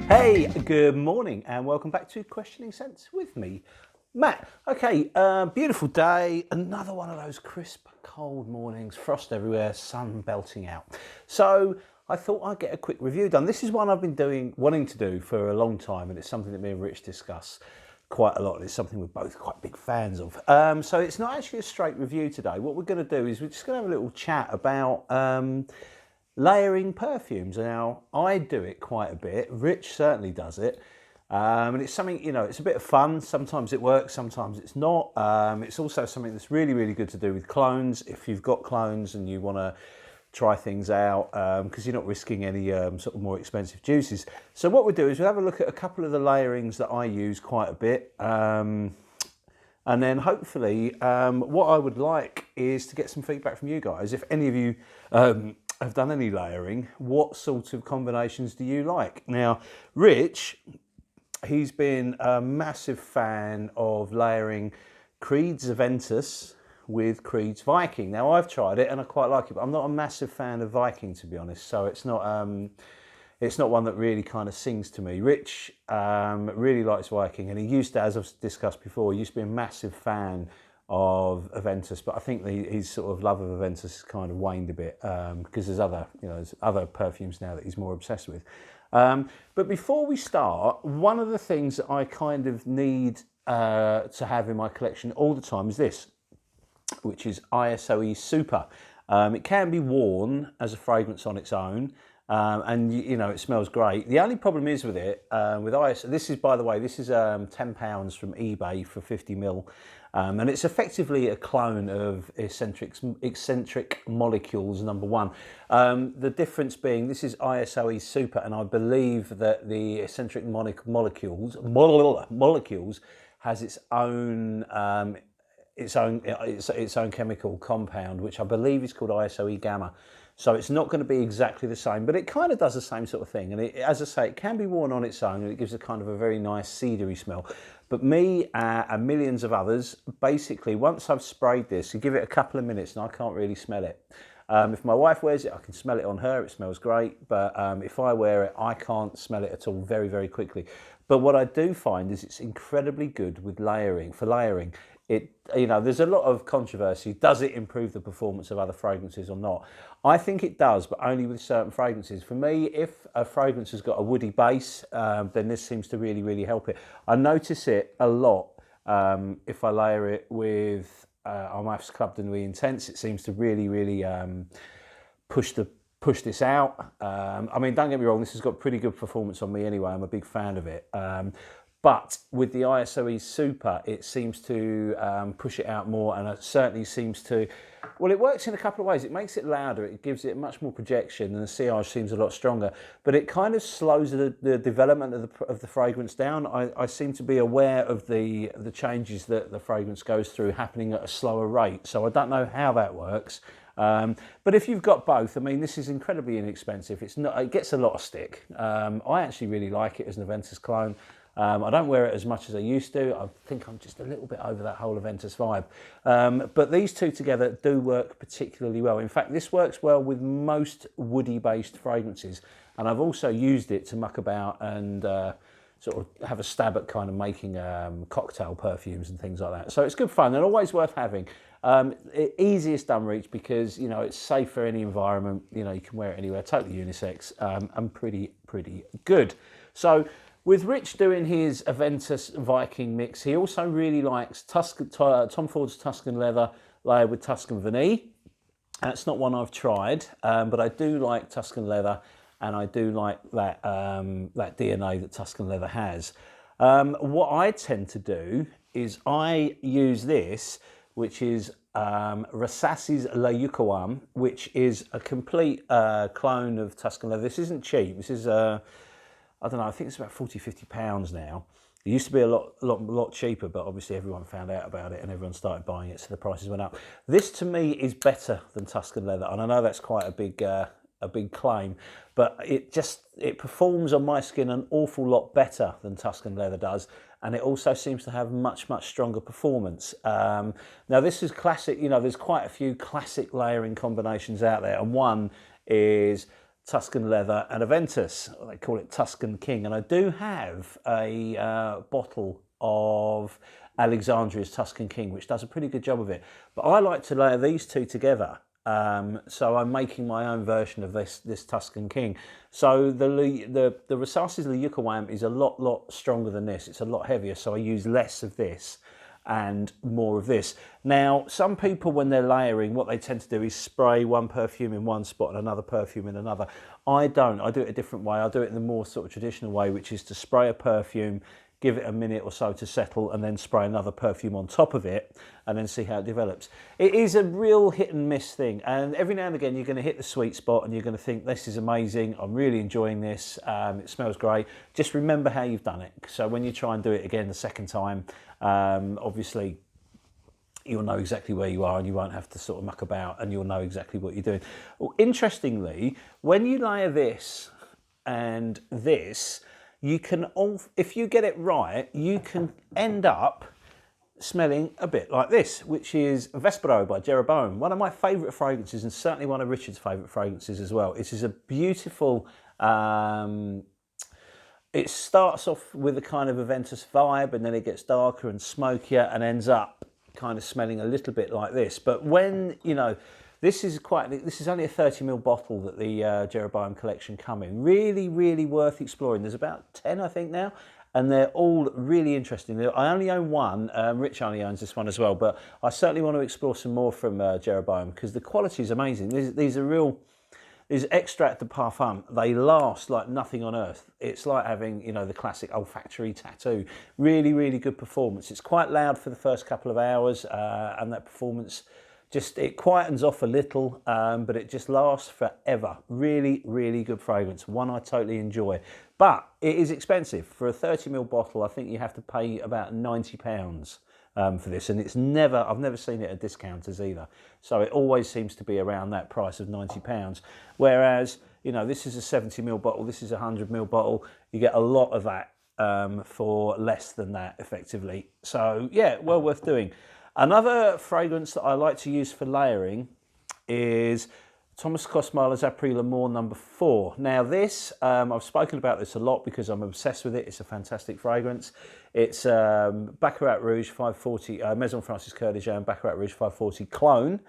Hey, good morning and welcome back to Questioning Sense with me, Matt. Okay, beautiful day, another one of those crisp, cold mornings, frost everywhere, sun belting out. So I thought I'd get a quick review done. This is one I've been wanting to do for a long time, and it's something that me and Rich discuss quite a lot. It's something we're both quite big fans of. So it's not actually a straight review today. What we're going to do is we're just going to have a little chat about layering perfumes. Now, I do it quite a bit. Rich certainly does it. And it's something, it's a bit of fun. Sometimes it works, sometimes it's not. It's also something that's really, really good to do with clones. If you've got clones and you want to try things out, because you're not risking any sort of more expensive juices. So what we'll do is we'll have a look at a couple of the layerings that I use quite a bit. And then hopefully what I would like is to get some feedback from you guys. If any of you have done any layering, what sort of combinations do you like? Now, Rich, he's been a massive fan of layering Creed's Aventus with Creed's Viking. Now, I've tried it and I quite like it, but I'm not a massive fan of Viking, to be honest. So it's not one that really kind of sings to me. Rich really likes Viking, and he used to, as I've discussed before, he used to be a massive fan of Aventus, but I think his sort of love of Aventus has kind of waned a bit because there's other perfumes now that he's more obsessed with. But before we start, one of the things that I kind of need to have in my collection all the time is this, which is ISOE Super. It can be worn as a fragrance on its own. And it smells great. The only problem is with it, with ISO, this is, by the way, this is £10 from eBay for 50ml. And it's effectively a clone of Eccentric Molecules #1. The difference being this is ISOE Super, and I believe that the Eccentric Molecules has its own chemical compound, which I believe is called ISOE Gamma. So it's not going to be exactly the same, but it kind of does the same sort of thing. And as I say, it can be worn on its own, and it gives a kind of a very nice cedary smell. But me and millions of others, basically, once I've sprayed this, you give it a couple of minutes and I can't really smell it. If my wife wears it, I can smell it on her, it smells great. But if I wear it, I can't smell it at all very, very quickly. But what I do find is it's incredibly good with layering. There's a lot of controversy. Does it improve the performance of other fragrances or not? I think it does, but only with certain fragrances. For me, if a fragrance has got a woody base, then this seems to really, really help it. I notice it a lot if I layer it with Armaf's Club de Nuit Intense. It seems to really, really push this out. I mean, don't get me wrong, this has got pretty good performance on me anyway. I'm a big fan of it. But with the ISOE Super, it seems to push it out more, and it certainly seems to, well, it works in a couple of ways. It makes it louder, it gives it much more projection, and the sillage seems a lot stronger, but it kind of slows the development of the fragrance down. I seem to be aware of the changes that the fragrance goes through happening at a slower rate, so I don't know how that works. But if you've got both, I mean, this is incredibly inexpensive. It gets a lot of stick. I actually really like it as an Aventus clone. I don't wear it as much as I used to. I think I'm just a little bit over that whole Aventus vibe. But these two together do work particularly well. In fact, this works well with most woody-based fragrances. And I've also used it to muck about and sort of have a stab at kind of making cocktail perfumes and things like that. So it's good fun and always worth having. Easiest done reach because, it's safe for any environment. You can wear it anywhere, totally unisex, and pretty good. So, with Rich doing his Aventus Viking mix, he also really likes Tom Ford's Tuscan Leather layered with Tuscan Vanille. That's not one I've tried, but I do like Tuscan Leather, and I do like that DNA that Tuscan Leather has. What I tend to do is I use this, which is Rassasi's La Yucawam, which is a complete clone of Tuscan Leather. This isn't cheap. This is I don't know, I think it's about £40–50 now. It used to be a lot cheaper, but obviously everyone found out about it and everyone started buying it, so the prices went up. This to me is better than Tuscan Leather, and I know that's quite a big claim, but it performs on my skin an awful lot better than Tuscan Leather does, and it also seems to have much stronger performance. Now this is classic, there's quite a few classic layering combinations out there, and one is Tuscan leather and Aventus. They call it Tuscan King. And I do have a bottle of Alexandria's Tuscan King, which does a pretty good job of it. But I like to layer these two together. So I'm making my own version of this Tuscan King. So the Rasaces Leucoam is a lot stronger than this. It's a lot heavier, so I use less of this and more of this. Now, some people, when they're layering, what they tend to do is spray one perfume in one spot and another perfume in another. I don't. I do it a different way. I do it in the more sort of traditional way, which is to spray a perfume, give it a minute or so to settle, and then spray another perfume on top of it, and then see how it develops. It is a real hit and miss thing, and every now and again you're going to hit the sweet spot and you're going to think, this is amazing, I'm really enjoying this, it smells great. Just remember how you've done it. So when you try and do it again the second time, obviously you'll know exactly where you are and you won't have to sort of muck about, and you'll know exactly what you're doing. Well, interestingly, when you layer this and this, you can, if you get it right, you can end up smelling a bit like this, which is Vespero by Jeroboam, one of my favourite fragrances, and certainly one of Richard's favourite fragrances as well. It is a beautiful, it starts off with a kind of Aventus vibe, and then it gets darker and smokier and ends up kind of smelling a little bit like this. But when, you know, this is only a 30ml bottle that the Jeroboam collection come in. Really worth exploring. There's about 10, I think, now, and they're all really interesting. I only own one. Rich only owns this one as well, but I certainly want to explore some more from Jeroboam, because the quality is amazing. These extract de parfum, they last like nothing on earth. It's like having, you know, the classic olfactory tattoo. Really good performance. It's quite loud for the first couple of hours, and that performance, it quietens off a little, but it just lasts forever. Really good fragrance, one I totally enjoy. But it is expensive. For a 30ml bottle, I think you have to pay about £90 for this, and I've never seen it at discounters either. So it always seems to be around that price of £90. Whereas, you know, this is a 70ml bottle, this is a 100ml bottle. You get a lot of that for less than that, effectively. So yeah, well worth doing. Another fragrance that I like to use for layering is Thomas Kosmala's Après l'Amour No. 4. Now this, I've spoken about this a lot because I'm obsessed with it. It's a fantastic fragrance. It's Baccarat Rouge 540, Maison Francis Coeur de Jean Baccarat Rouge 540 clone,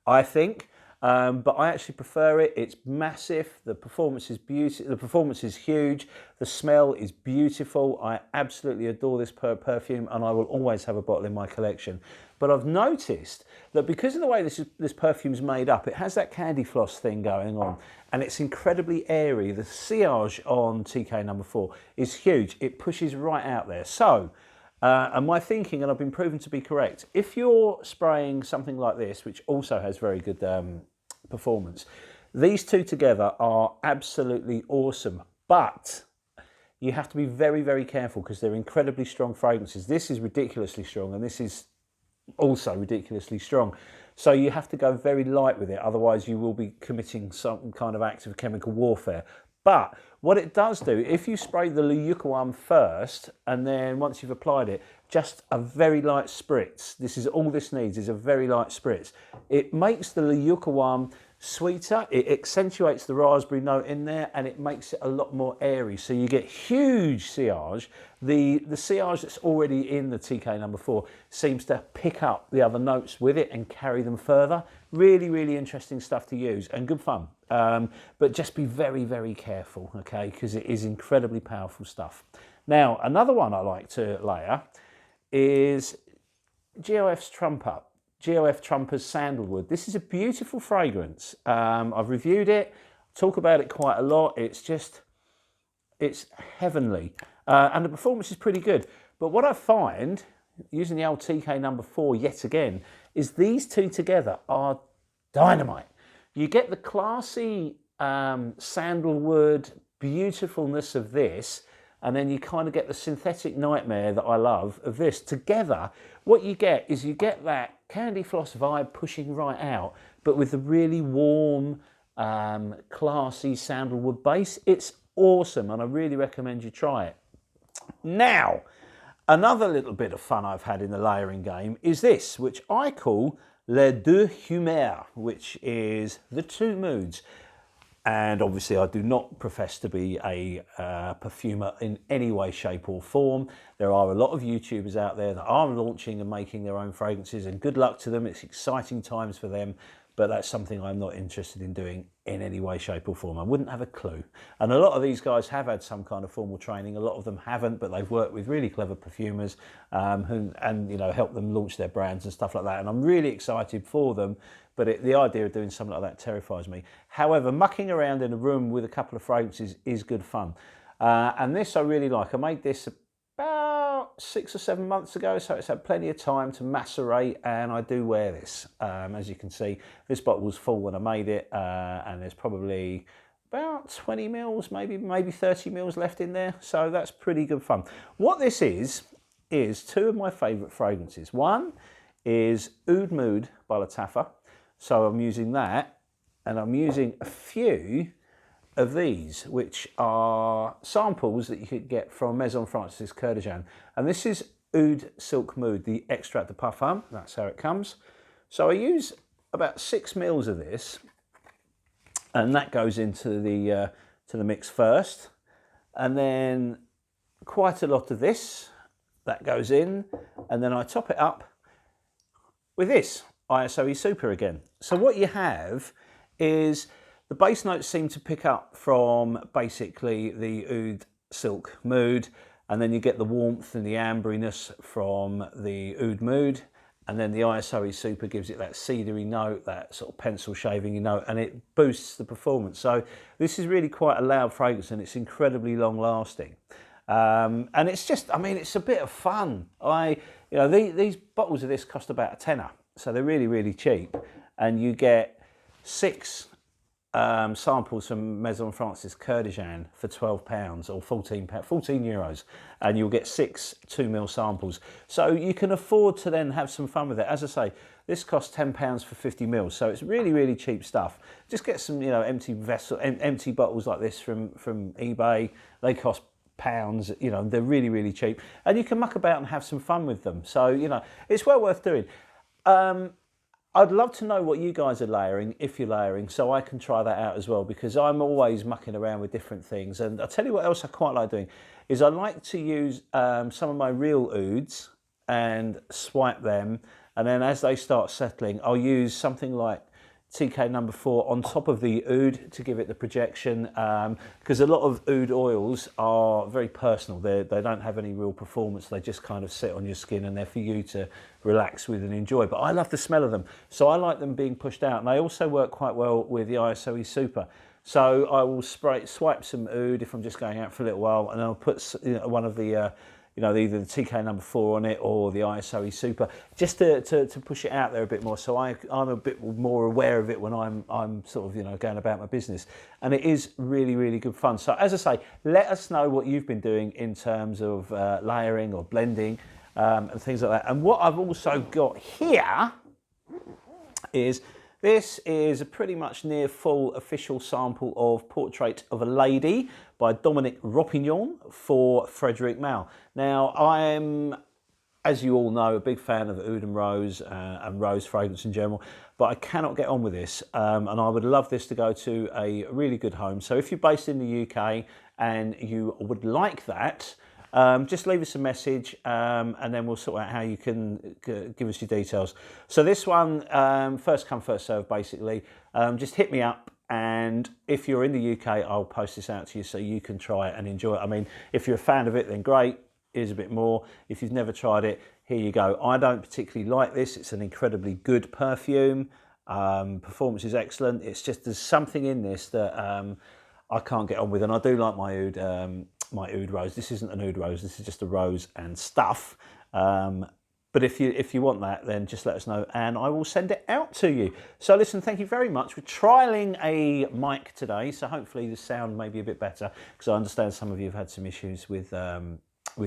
I think. But I actually prefer it. It's massive. The performance is beautiful. The performance is huge. The smell is beautiful. I absolutely adore this perfume, and I will always have a bottle in my collection. But I've noticed that because of the way this perfume's made up, it has that candy floss thing going on, and it's incredibly airy. The sillage on TK No. 4 is huge. It pushes right out there. So, and my thinking, and I've been proven to be correct, if you're spraying something like this, which also has very good performance, these two together are absolutely awesome. But you have to be very careful, because they're incredibly strong fragrances. This is ridiculously strong, and this is also ridiculously strong. So you have to go very light with it, otherwise you will be committing some kind of act of chemical warfare. But what it does do, if you spray the Leucoam first, and then once you've applied it, just a very light spritz. This is all this needs, is a very light spritz. It makes the Leucoam sweeter, it accentuates the raspberry note in there, and it makes it a lot more airy. So you get huge sillage. The sillage that's already in the TK No. 4 seems to pick up the other notes with it and carry them further. Really interesting stuff to use, and good fun. But just be very careful, okay, because it is incredibly powerful stuff. Now, another one I like to layer is GOF's Trumper. GOF Trumper's Sandalwood. This is a beautiful fragrance. I've reviewed it, talk about it quite a lot. It's heavenly. And the performance is pretty good. But what I find, using the old TK No. 4 yet again, is these two together are dynamite. You get the classy sandalwood beautifulness of this, and then you kind of get the synthetic nightmare that I love of this. Together, what you get is you get that candy floss vibe pushing right out, but with the really warm, classy sandalwood base. It's awesome, and I really recommend you try it. Now, another little bit of fun I've had in the layering game is this, which I call Les Deux Humeurs, which is the two moods. And obviously I do not profess to be a perfumer in any way, shape or form. There are a lot of YouTubers out there that are launching and making their own fragrances, and good luck to them. It's exciting times for them, but that's something I'm not interested in doing in any way, shape or form. I wouldn't have a clue. And a lot of these guys have had some kind of formal training. A lot of them haven't, but they've worked with really clever perfumers who you know, help them launch their brands and stuff like that. And I'm really excited for them. But the idea of doing something like that terrifies me. However, mucking around in a room with a couple of fragrances is good fun. And this I really like. I made this about 6 or 7 months ago, so it's had plenty of time to macerate, and I do wear this. As you can see, this bottle was full when I made it, and there's probably about 20 mils, maybe 30 mils left in there. So that's pretty good fun. What this is two of my favourite fragrances. One is Oud Mood by Lattafa. So I'm using that, and I'm using a few of these, which are samples that you could get from Maison Francis Coeur de Jean. And this is Oud Silk Mood, the extract de parfum. That's how it comes. So I use about 6 mils of this, and that goes into the mix first. And then quite a lot of this, that goes in, and then I top it up with this ISOE Super again. So what you have is the base notes seem to pick up from basically the Oud Silk Mood, and then you get the warmth and the amberiness from the Oud Mood, and then the ISOE Super gives it that cedary note, that sort of pencil shaving note, and it boosts the performance. So this is really quite a loud fragrance, and it's incredibly long lasting. And it's just, I mean, it's a bit of fun. These bottles of this cost about a tenner. So they're really, really cheap, and you get 6 samples from Maison Francis Coeur de Jean for £12 or £14, €14, and you'll get 6 2 ml samples. So you can afford to then have some fun with it. As I say, this costs £10 for 50 mils, so it's really, really cheap stuff. Just get some, empty bottles like this from eBay. They cost pounds, they're really, really cheap, and you can muck about and have some fun with them. So it's well worth doing. I'd love to know what you guys are layering, if you're layering, so I can try that out as well, because I'm always mucking around with different things. And I'll tell you what else I quite like doing is I like to use some of my real ouds and swipe them, and then as they start settling, I'll use something like TK number 4 on top of the oud to give it the projection, because a lot of oud oils are very personal. They don't have any real performance. They just kind of sit on your skin, and they're for you to relax with and enjoy. But I love the smell of them, so I like them being pushed out, and they also work quite well with the ISOE Super. So I will swipe some oud if I'm just going out for a little while, and I'll put one of the either the TK number 4 on it or the ISOE Super, just to push it out there a bit more. So I'm a bit more aware of it when I'm sort of going about my business, and it is really, really good fun. So as I say, let us know what you've been doing in terms of layering or blending and things like that. And what I've also got here is this is a pretty much near full official sample of Portrait of a Lady by Dominique Ropignon for Frederic Malle. Now, I'm, as you all know, a big fan of Oud and Rose fragrance in general, but I cannot get on with this, and I would love this to go to a really good home. So if you're based in the UK and you would like that, just leave us a message, and then we'll sort out how you can give us your details. So this one, first come, first serve, basically. Just hit me up, and if you're in the UK, I'll post this out to you so you can try it and enjoy it. I mean, if you're a fan of it, then great. Here's a bit more. If you've never tried it, here you go. I don't particularly like this. It's an incredibly good perfume. Performance is excellent. It's just there's something in this that I can't get on with, and I do like my oud rose. This isn't an oud rose. This is just a rose and stuff. But if you want that, then just let us know, and I will send it out to you. So listen, thank you very much. We're trialing a mic today, so hopefully the sound may be a bit better, because I understand some of you have had some issues with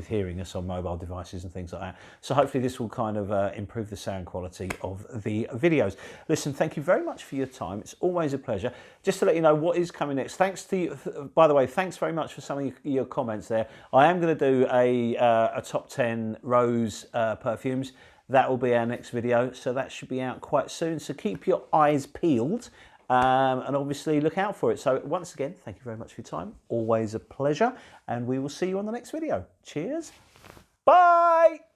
hearing us on mobile devices and things like that. So hopefully this will kind of improve the sound quality of the videos. Listen, thank you very much for your time. It's always a pleasure. Just to let you know what is coming next. Thanks to you, by the way, thanks very much for some of your comments there. I am going to do a top 10 rose perfumes. That will be our next video, so that should be out quite soon. So keep your eyes peeled. and obviously look out for it. So once again, thank you very much for your time. Always a pleasure, and we will see you on the next video. Cheers. Bye.